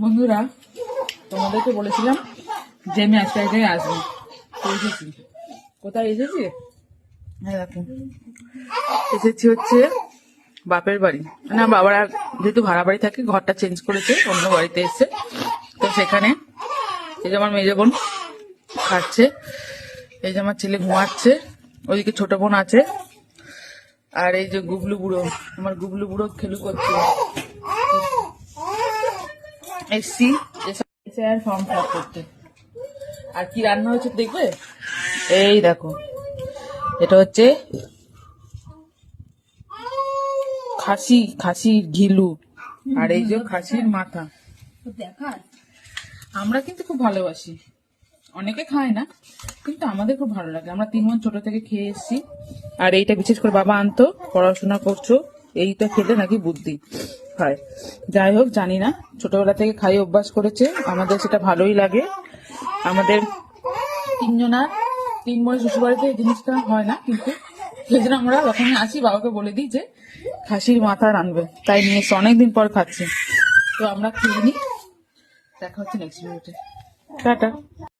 বন্ধুরা, তোমাদেরকে বলেছিলাম যে আমি আজকে এক জায়গায় আসবো, তো এসেছি। কোথায় এসেছি? হ্যাঁ দেখো, এসেছি হচ্ছে বাপের বাড়ি। না, বাবার আর যেহেতু ভাড়া বাড়ি থাকে, ঘরটা চেঞ্জ করেছে, অন্য বাড়িতে এসছে। তো সেখানে এই যে আমার মেজো বোন খাচ্ছে, এই যে আমার ছেলে ঘুমাচ্ছে, ওইদিকে ছোট বোন আছে, আর এই যে গুবলু বুড়ো, আমার গুবলু বুড়ো খেলু করছে। এসছি, এসে আর ফর্ম ফিল আপ করতে। আর কি রান্না হয়েছে দেখবে? এই দেখো, এটা হচ্ছে খাসির ঘিলু, আর এই যে খাসির মাথা। দেখার আমরা কিন্তু খুব ভালোবাসি, অনেকে খায় না, কিন্তু আমাদের খুব ভালো লাগে। আমরা 3 বোন ছোট থেকে খেয়ে এসেছি। আর এইটা বিশেষ করে বাবা আনতো, পড়াশোনা করছো, এইটা খেলে নাকি বুদ্ধি হয়। যাই হোক, জানি না, ছোটবেলা থেকে খাই অভ্যাস করেছে, আমাদের সেটা ভালোই লাগে। আমাদের 3 বোনের শ্বশুরবাড়িতে এই জিনিসটা হয় না, কিন্তু সেই জন্য আমরা যখনই আসি বাবাকে বলে দিই যে খাসির মাথা রানবে, তাই নিয়ে এসে অনেকদিন পর খাচ্ছি। তো আমরা খেয়ে নিই, দেখা হচ্ছে নেক্সট ভিডিওতে। টাটা।